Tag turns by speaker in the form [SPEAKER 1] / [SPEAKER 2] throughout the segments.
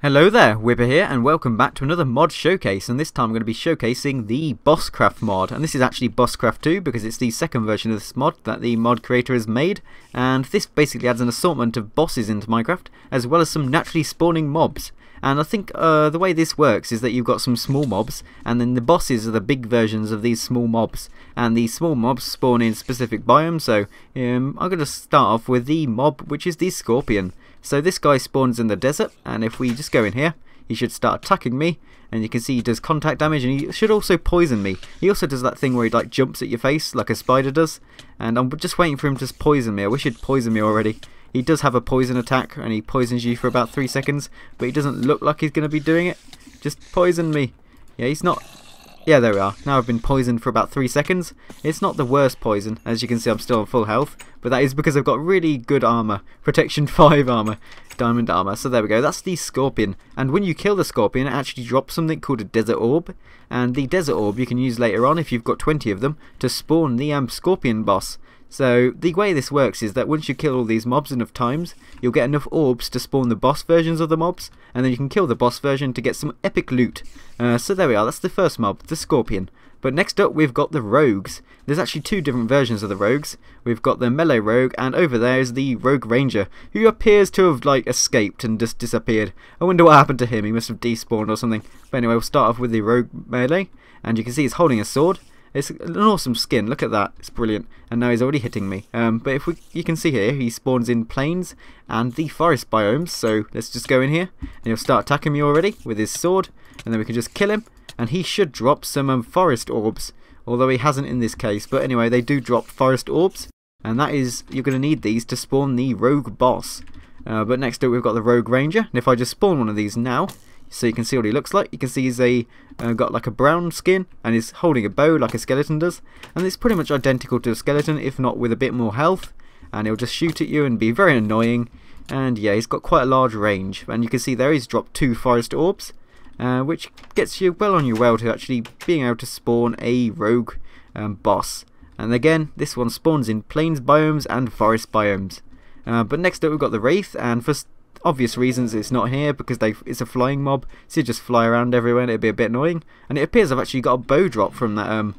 [SPEAKER 1] Hello there, Wibber here, and welcome back to another mod showcase, and this time I'm going to be showcasing the Bosscraft mod, and this is actually Bosscraft 2 because it's the second version of this mod that the mod creator has made, and this basically adds an assortment of bosses into Minecraft, as well as some naturally spawning mobs. And I think the way this works is that you've got some small mobs, and then the bosses are the big versions of these small mobs, and these small mobs spawn in specific biomes, so I'm going to start off with the mob which is the Scorpion. So this guy spawns in the desert, and if we just go in here, he should start attacking me, and you can see he does contact damage, and he should also poison me. He also does that thing where he like jumps at your face like a spider does, and I'm just waiting for him to poison me. I wish he'd poison me already. He does have a poison attack, and he poisons you for about 3 seconds, but he doesn't look like he's going to be doing it. Just poison me. Yeah, he's not... Yeah, there we are. Now I've been poisoned for about 3 seconds. It's not the worst poison. As you can see, I'm still on full health. But that is because I've got really good armor. Protection 5 armor. Diamond armor. So there we go. That's the Scorpion. And when you kill the Scorpion, it actually drops something called a Desert Orb. And the Desert Orb you can use later on, if you've got 20 of them, to spawn the Scorpion boss. So the way this works is that once you kill all these mobs enough times, you'll get enough orbs to spawn the boss versions of the mobs, and then you can kill the boss version to get some epic loot. So there we are, that's the first mob, the Scorpion. But next up we've got the Rogues. There's actually 2 different versions of the Rogues. We've got the Melee Rogue, and over there is the Rogue Ranger, who appears to have like escaped and just disappeared. I wonder what happened to him, he must have despawned or something. But anyway, we'll start off with the Rogue Melee, and you can see he's holding a sword. It's an awesome skin, look at that, it's brilliant, and now he's already hitting me. But if you can see here, he spawns in plains and the forest biomes, so let's just go in here, and he'll start attacking me already with his sword, and then we can just kill him, and he should drop some forest orbs, although he hasn't in this case, but anyway, they do drop forest orbs, and that is, you're going to need these to spawn the rogue boss. But next up we've got the Rogue Ranger, and if I just spawn one of these now, so you can see what he looks like. You can see he's got like a brown skin and he's holding a bow like a skeleton does, and it's pretty much identical to a skeleton, if not with a bit more health, and he'll just shoot at you and be very annoying. And yeah, he's got quite a large range, and you can see there he's dropped 2 forest orbs, which gets you well on your way to actually being able to spawn a rogue boss. And again, this one spawns in plains biomes and forest biomes. But next up we've got the Wraith, and for obvious reasons it's not here because it's a flying mob, so you just fly around everywhere and it'd be a bit annoying. And it appears I've actually got a bow drop from that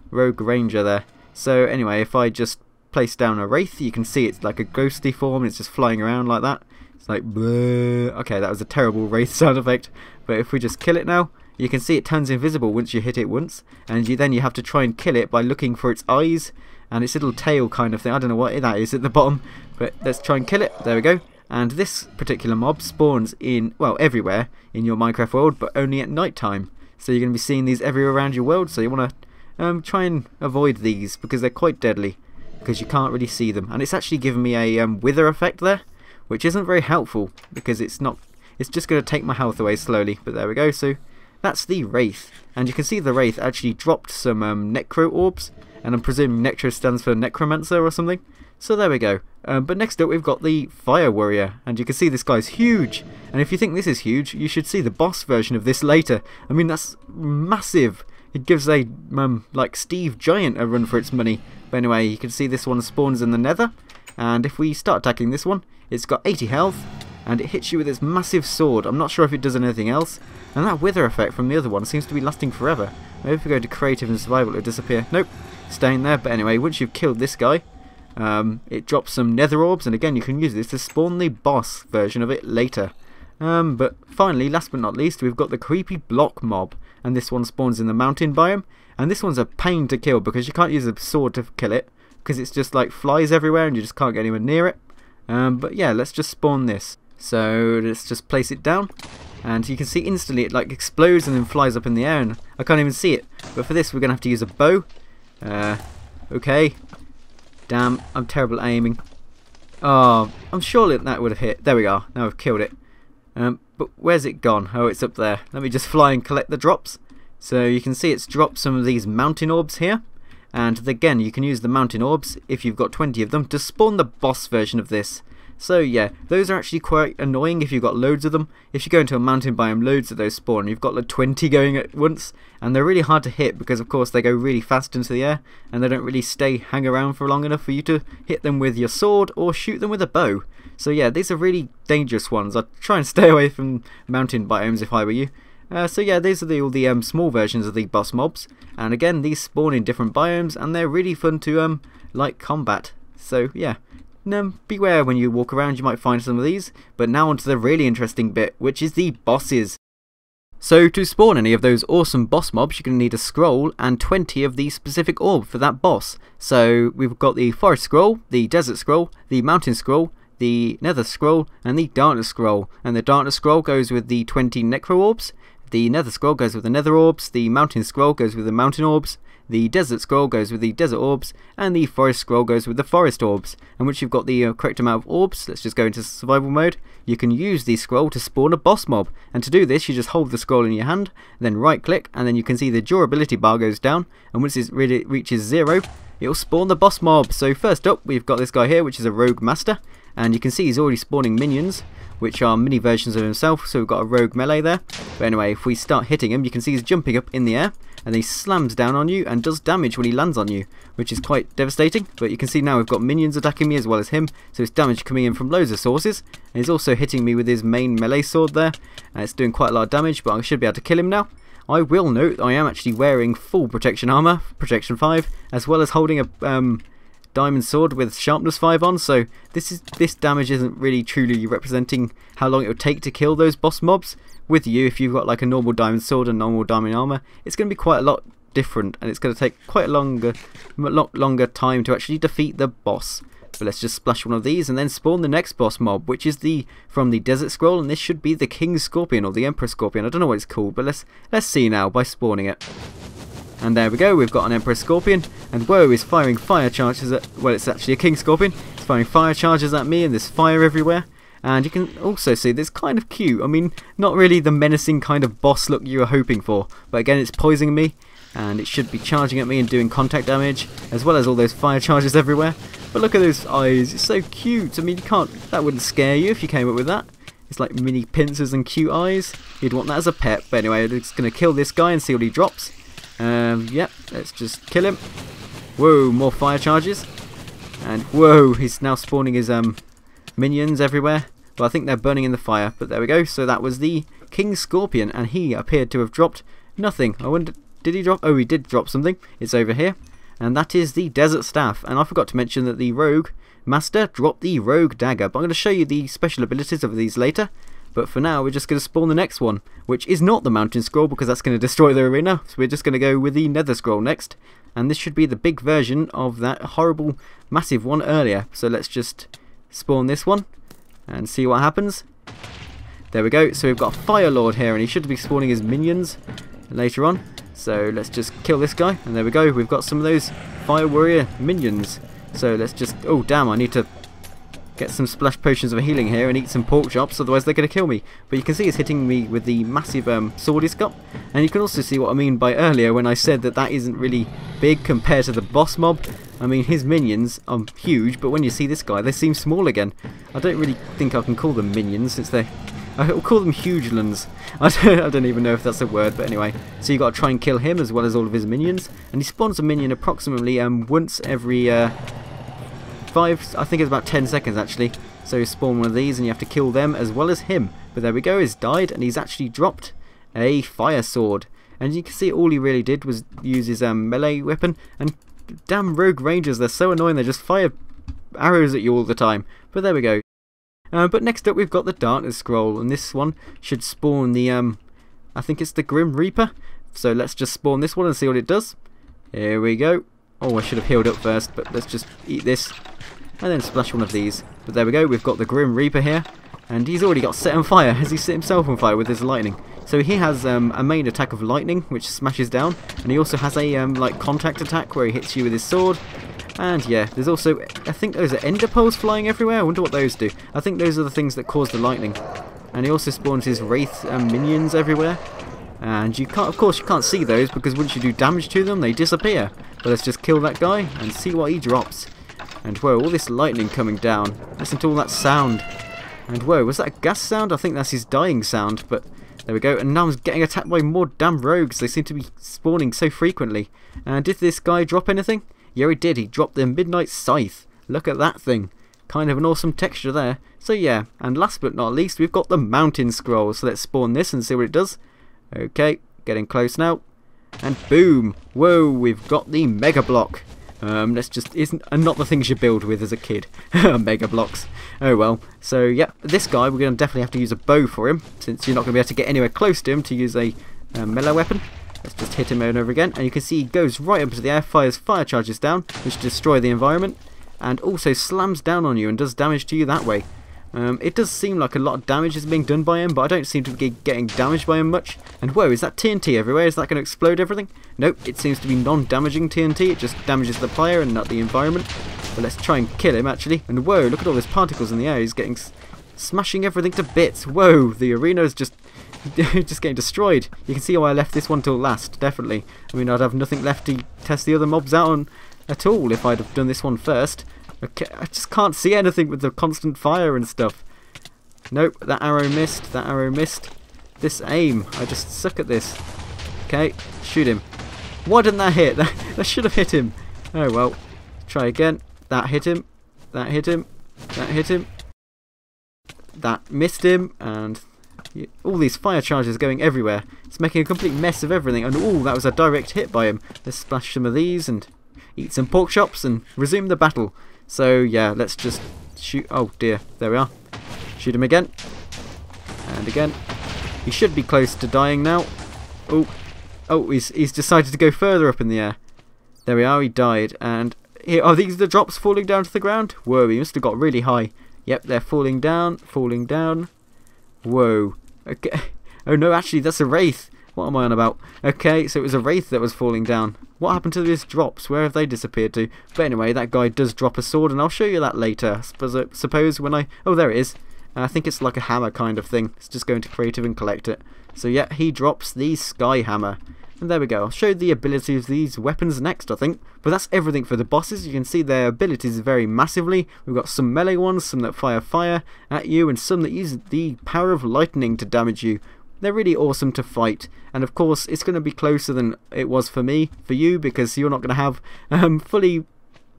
[SPEAKER 1] Rogue Ranger there. So anyway, if I just place down a Wraith, you can see it's like a ghostly form, it's just flying around like that. It's like bleh. Okay, that was a terrible Wraith sound effect, but if we just kill it now, you can see it turns invisible once you hit it once, and then you have to try and kill it by looking for its eyes and its little tail kind of thing. I don't know what that is at the bottom, but let's try and kill it. There we go. And this particular mob spawns in, well, everywhere in your Minecraft world, but only at night time. So you're going to be seeing these everywhere around your world, so you want to try and avoid these because they're quite deadly, because you can't really see them. And it's actually given me a wither effect there, which isn't very helpful because it's just going to take my health away slowly. But there we go, so that's the Wraith. And you can see the Wraith actually dropped some Necro orbs, and I'm presuming Necro stands for Necromancer or something. So there we go. But next up we've got the Fire Warrior, and you can see this guy's huge, and if you think this is huge, you should see the boss version of this later. I mean, that's massive. It gives a like Steve Giant a run for its money. But anyway, you can see this one spawns in the nether, and if we start attacking this one, it's got 80 health and it hits you with its massive sword. I'm not sure if it does anything else, and that wither effect from the other one seems to be lasting forever. Maybe if we go to creative and survival it'll disappear. Nope, staying there. But anyway, once you've killed this guy, it drops some nether orbs, and again you can use this to spawn the boss version of it later. But finally, last but not least, we've got the creepy block mob, and this one spawns in the mountain biome, and this one's a pain to kill because you can't use a sword to kill it because it's just like flies everywhere and you just can't get anywhere near it. But yeah, let's just spawn this. So let's just place it down, and you can see instantly it like explodes and then flies up in the air, and I can't even see it. But for this we're gonna have to use a bow. Okay. Damn, I'm terrible at aiming. Oh, I'm sure that would have hit. There we are. Now I've killed it. But where's it gone? Oh, it's up there. Let me just fly and collect the drops. So you can see it's dropped some of these mountain orbs here. And again, you can use the mountain orbs, if you've got 20 of them, to spawn the boss version of this. So yeah, those are actually quite annoying if you've got loads of them. If you go into a mountain biome, loads of those spawn. You've got like 20 going at once, and they're really hard to hit because of course they go really fast into the air, and they don't really hang around for long enough for you to hit them with your sword or shoot them with a bow. So yeah, these are really dangerous ones. I'd try and stay away from mountain biomes if I were you. So yeah, these are all the small versions of the boss mobs, and again, these spawn in different biomes, and they're really fun to like combat. So yeah, beware when you walk around, you might find some of these. But now onto the really interesting bit, which is the bosses. So to spawn any of those awesome boss mobs, you're going to need a scroll and 20 of the specific orb for that boss. So we've got the forest scroll, the desert scroll, the mountain scroll, the nether scroll, and the darkness scroll. And the darkness scroll goes with the 20 necro orbs, the nether scroll goes with the nether orbs, the mountain scroll goes with the mountain orbs, the desert scroll goes with the desert orbs, and the forest scroll goes with the forest orbs. And once you've got the correct amount of orbs, let's just go into survival mode, you can use the scroll to spawn a boss mob. And to do this, you just hold the scroll in your hand, then right click, and then you can see the durability bar goes down, and once it reaches 0, it'll spawn the boss mob. So first up, we've got this guy here, which is a rogue master, and you can see he's already spawning minions, which are mini versions of himself. So we've got a rogue melee there. But anyway, if we start hitting him, you can see he's jumping up in the air, and he slams down on you and does damage when he lands on you, which is quite devastating. But you can see now we've got minions attacking me as well as him, so it's damage coming in from loads of sources. And he's also hitting me with his main melee sword there, and it's doing quite a lot of damage, but I should be able to kill him now. I will note I am actually wearing full protection armor, protection 5, as well as holding a diamond sword with sharpness 5 on, so this damage isn't really truly representing how long it would take to kill those boss mobs. With you, if you've got like a normal diamond sword and normal diamond armor, it's going to be quite a lot different, and it's going to take quite a lot longer time to actually defeat the boss. But let's just splash one of these and then spawn the next boss mob, which is from the desert scroll, and this should be the king scorpion or the emperor scorpion. I don't know what it's called, but let's see now by spawning it. And there we go, we've got an emperor scorpion, and whoa, he's firing fire charges at, well, it's actually a king scorpion. It's firing fire charges at me, and there's fire everywhere. And you can also see this kind of cute. I mean, not really the menacing kind of boss look you were hoping for, but again, it's poisoning me, and it should be charging at me and doing contact damage, as well as all those fire charges everywhere. But look at those eyes, it's so cute. I mean, that wouldn't scare you if you came up with that. It's like mini pincers and cute eyes. You'd want that as a pet. But anyway, I'm just going to kill this guy and see what he drops. Yep, let's just kill him. Whoa, more fire charges. And whoa, he's now spawning his minions everywhere. Well, I think they're burning in the fire, but there we go. So that was the King Scorpion, and he appeared to have dropped nothing. I wonder, did he drop? Oh, he did drop something. It's over here. And that is the Desert Staff. And I forgot to mention that the Rogue Master dropped the Rogue Dagger. But I'm going to show you the special abilities of these later. But for now, we're just going to spawn the next one, which is not the Mountain Scroll, because that's going to destroy the arena. So we're just going to go with the Nether Scroll next. And this should be the big version of that horrible, massive one earlier. So let's just spawn this one and see what happens. There we go. So we've got a Fire Lord here, and he should be spawning his minions later on. So let's just kill this guy, and there we go. We've got some of those Fire Warrior minions. So let's just... oh, damn, I need to get some splash potions of healing here and eat some pork chops, otherwise they're going to kill me. But you can see it's hitting me with the massive sword he's got. And you can also see what I mean by earlier when I said that isn't really big compared to the boss mob. I mean, his minions are huge, but when you see this guy, they seem small again. I don't really think I can call them minions, since they're... I'll call them hugelands. I don't even know if that's a word, but anyway. So you got to try and kill him as well as all of his minions. And he spawns a minion approximately once every... I think it's about 10 seconds actually. So you spawn one of these and you have to kill them as well as him. But there we go, he's died, and he's actually dropped a fire sword. And you can see all he really did was use his melee weapon. And damn rogue rangers, they're so annoying, they just fire arrows at you all the time. But there we go. But next up we've got the Darkness Scroll, and this one should spawn the I think it's the Grim Reaper. So let's just spawn this one and see what it does. Here we go. Oh, I should have healed up first, but let's just eat this and then splash one of these. But there we go, we've got the Grim Reaper here, and he's already got set on fire. Has he set himself on fire with his lightning? So he has a main attack of lightning, which smashes down, and he also has a like contact attack where he hits you with his sword. And yeah, there's also, I think those are ender pearls flying everywhere. I wonder what those do. I think those are the things that cause the lightning. And he also spawns his wraith minions everywhere. And you can't, of course, you can't see those because once you do damage to them, they disappear. But let's just kill that guy and see what he drops. And whoa, all this lightning coming down. Listen to all that sound. And whoa, was that a gas sound? I think that's his dying sound. But there we go. And now I'm getting attacked by more damn rogues. They seem to be spawning so frequently. And did this guy drop anything? Yeah, he did. He dropped the Midnight Scythe. Look at that thing. Kind of an awesome texture there. So yeah, and last but not least, we've got the mountain scroll. So let's spawn this and see what it does. Okay, getting close now. And boom! Whoa, we've got the mega block. Let's just not the things you build with as a kid. Mega blocks. Oh well. So yeah, this guy we're going to definitely have to use a bow for him, since you're not going to be able to get anywhere close to him to use a melee weapon. Let's just hit him over and over again, and you can see he goes right up into the air, fires fire charges down, which destroy the environment, and also slams down on you and does damage to you that way. It does seem like a lot of damage is being done by him, but I don't seem to be getting damaged by him much. And whoa, is that TNT everywhere? Is that going to explode everything? Nope, it seems to be non-damaging TNT. It just damages the player and not the environment. But let's try and kill him actually. And whoa, look at all those particles in the air. He's getting smashing everything to bits. Whoa, the arena is just getting destroyed. You can see why I left this one till last, definitely. I mean, I'd have nothing left to test the other mobs out on at all if I'd have done this one first. Okay, I just can't see anything with the constant fire and stuff. Nope, that arrow missed, that arrow missed. This aim, I just suck at this. Okay, shoot him. Why didn't that hit? That should have hit him. Oh well, try again. That hit him, that hit him, that hit him. That missed him, and all these fire charges going everywhere. It's making a complete mess of everything, and oh, that was a direct hit by him. Let's splash some of these and eat some pork chops and resume the battle. So yeah, let's just shoot. Oh dear, there we are. Shoot him again. And again. He should be close to dying now. Oh, he's decided to go further up in the air. There we are, he died. And here, are these the drops falling down to the ground? Whoa, he must have got really high. Yep, they're falling down, falling down. Whoa. Okay. Oh no, actually that's a wraith. What am I on about? Okay, so it was a wraith that was falling down. What happened to these drops? Where have they disappeared to? But anyway, that guy does drop a sword, and I'll show you that later. Suppose when I... Oh, there it is. I think it's like a hammer kind of thing. Let's just go into creative and collect it. So yeah, he drops the sky hammer. And there we go. I'll show you the ability of these weapons next, I think. But that's everything for the bosses. You can see their abilities vary massively. We've got some melee ones, some that fire fire at you, and some that use the power of lightning to damage you. They're really awesome to fight, and of course it's going to be closer than it was for you, because you're not going to have fully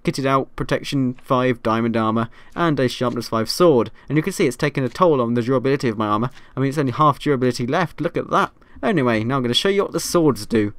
[SPEAKER 1] kitted out protection 5 diamond armor and a sharpness 5 sword, and you can see it's taken a toll on the durability of my armor. I mean, it's only half durability left, look at that. Anyway, now I'm going to show you what the swords do.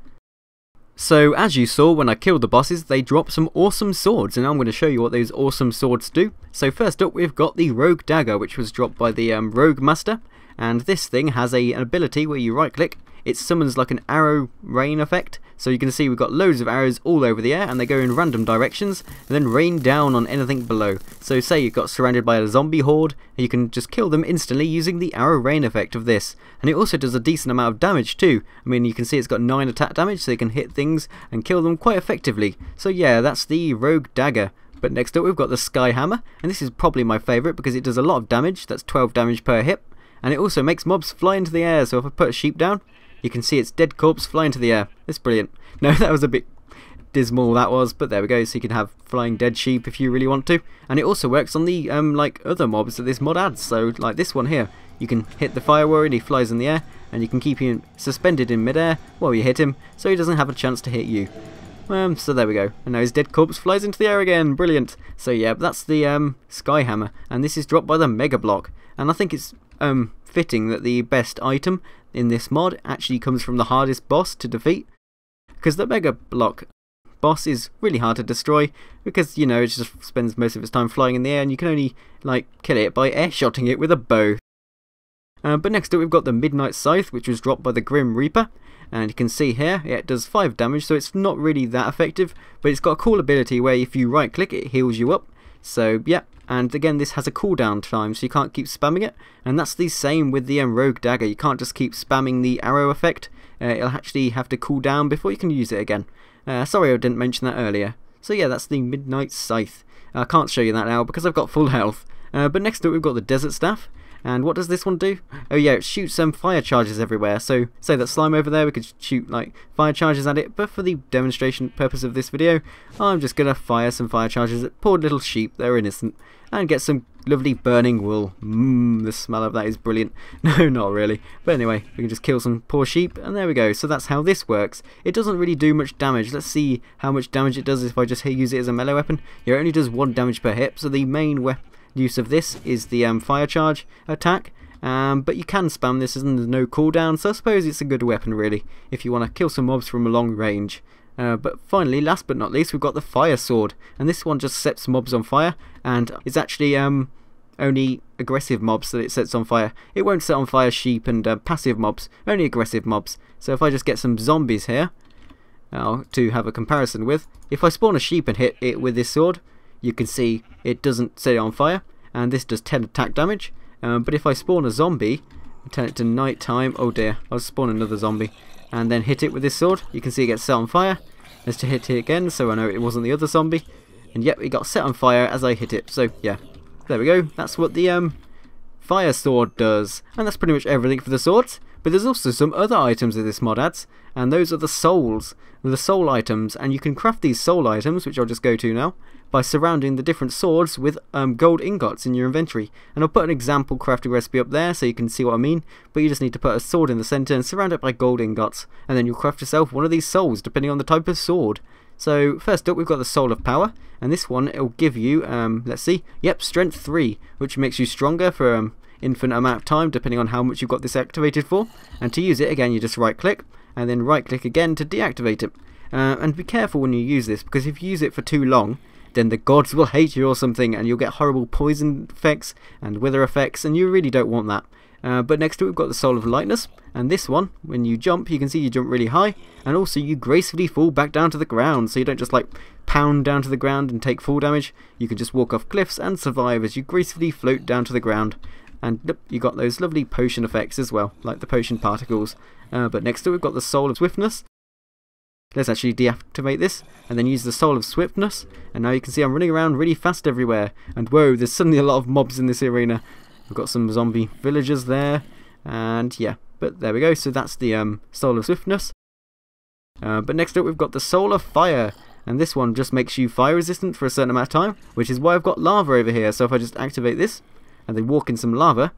[SPEAKER 1] So as you saw when I killed the bosses, they dropped some awesome swords, and I'm going to show you what those awesome swords do. So first up we've got the rogue dagger, which was dropped by the rogue master. And this thing has an ability where you right click, it summons like an arrow rain effect. So you can see we've got loads of arrows all over the air, and they go in random directions and then rain down on anything below. So say you've got surrounded by a zombie horde, you can just kill them instantly using the arrow rain effect of this. And it also does a decent amount of damage too. I mean, you can see it's got 9 attack damage, so you can hit things and kill them quite effectively. So yeah, that's the rogue dagger. But next up we've got the sky hammer, and this is probably my favourite because it does a lot of damage. That's 12 damage per hit. And it also makes mobs fly into the air, so if I put a sheep down, you can see its dead corpse fly into the air. It's brilliant. No, that was a bit dismal, that was, but there we go, so you can have flying dead sheep if you really want to. And it also works on the like other mobs that this mod adds, so like this one here. You can hit the fire warrior and he flies in the air, and you can keep him suspended in midair while you hit him, so he doesn't have a chance to hit you. So there we go, and now his dead corpse flies into the air again, brilliant. So yeah, that's the sky hammer, and this is dropped by the mega block, and I think it's fitting that the best item in this mod actually comes from the hardest boss to defeat, because the mega block boss is really hard to destroy because, you know, it just spends most of its time flying in the air, and you can only like kill it by air-shotting it with a bow. But next up we've got the Midnight Scythe, which was dropped by the Grim Reaper, and you can see here it does 5 damage, so it's not really that effective, but it's got a cool ability where if you right click it heals you up. So yeah, and again this has a cooldown time, so you can't keep spamming it, and that's the same with the rogue dagger. You can't just keep spamming the arrow effect, it'll actually have to cool down before you can use it again. Sorry I didn't mention that earlier. So yeah, that's the Midnight Scythe. I can't show you that now because I've got full health. But next up we've got the Desert Staff. And what does this one do? Oh yeah, it shoots some fire charges everywhere. So say that slime over there, we could shoot like fire charges at it, but for the demonstration purpose of this video, I'm just gonna fire some fire charges at poor little sheep. They're innocent, and get some lovely burning wool. The smell of that is brilliant. No, not really, but anyway, we can just kill some poor sheep, and there we go. So that's how this works. It doesn't really do much damage. Let's see how much damage it does if I just use it as a melee weapon. Yeah, it only does 1 damage per hit, so the main use of this is the fire charge attack. But you can spam this and there's no cooldown, so I suppose it's a good weapon really if you want to kill some mobs from a long range. But finally, last but not least, we've got the fire sword, and this one just sets mobs on fire, and it's actually only aggressive mobs that it sets on fire. It won't set on fire sheep and passive mobs, only aggressive mobs. So if I just get some zombies here to have a comparison with, if I spawn a sheep and hit it with this sword, you can see it doesn't set it on fire, and this does 10 attack damage. But if I spawn a zombie, turn it to night time, oh dear, I'll spawn another zombie, and then hit it with this sword, you can see it gets set on fire. Let's to hit it again, so I know it wasn't the other zombie. And yep, it got set on fire as I hit it. So yeah, there we go. That's what the fire sword does. And that's pretty much everything for the swords. But there's also some other items that this mod adds, and those are the souls, the soul items. And you can craft these soul items, which I'll just go to now, by surrounding the different swords with gold ingots in your inventory. And I'll put an example crafting recipe up there so you can see what I mean, but you just need to put a sword in the center and surround it by gold ingots, and then you'll craft yourself one of these souls depending on the type of sword. So first up we've got the Soul of Power, and this one it'll give you, let's see, yep, Strength 3, which makes you stronger for infinite amount of time depending on how much you've got this activated for. And to use it again, you just right click and then right click again to deactivate it. And be careful when you use this, because if you use it for too long, then the gods will hate you or something, and you'll get horrible poison effects and wither effects, and you really don't want that. But next to it we've got the Soul of Lightness, and this one, when you jump, you can see you jump really high, and also you gracefully fall back down to the ground, so you don't just like pound down to the ground and take fall damage. You can just walk off cliffs and survive as you gracefully float down to the ground. And look, you got those lovely potion effects as well, like the potion particles. But next to it we've got the Soul of Swiftness. Let's actually deactivate this and then use the Soul of Swiftness, and now you can see I'm running around really fast everywhere, and whoa, there's suddenly a lot of mobs in this arena. We've got some zombie villagers there, and yeah, but there we go. So that's the Soul of Swiftness. But next up we've got the Soul of Fire, and this one just makes you fire resistant for a certain amount of time, which is why I've got lava over here. So if I just activate this and then walk in some lava,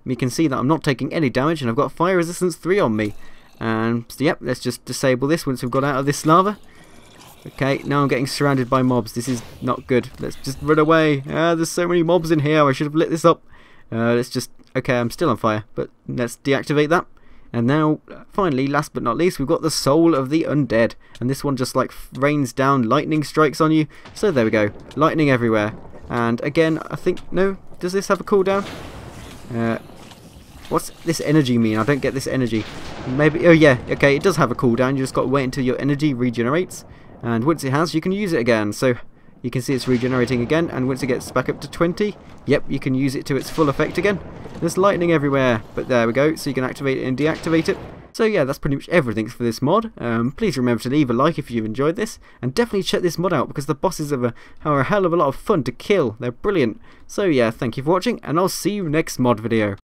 [SPEAKER 1] you can see that I'm not taking any damage, and I've got fire resistance 3 on me. And so, yep, let's just disable this once we've got out of this lava. Okay, now I'm getting surrounded by mobs. This is not good. Let's just run away. There's so many mobs in here. I should have lit this up. Let's just... Okay, I'm still on fire, but let's deactivate that. And now, finally, last but not least, we've got the Soul of the Undead. And this one just like rains down lightning strikes on you. So there we go. Lightning everywhere. And again, I think... No? Does this have a cooldown? What's this energy mean? I don't get this energy. Maybe, oh yeah, okay, it does have a cooldown. You just got to wait until your energy regenerates, and once it has, you can use it again. So you can see it's regenerating again, and once it gets back up to 20, yep, you can use it to its full effect again. There's lightning everywhere, but there we go. So you can activate it and deactivate it. So yeah, that's pretty much everything for this mod. Please remember to leave a like if you've enjoyed this, and definitely check this mod out because the bosses are a hell of a lot of fun to kill. They're brilliant. So yeah, thank you for watching, and I'll see you next mod video.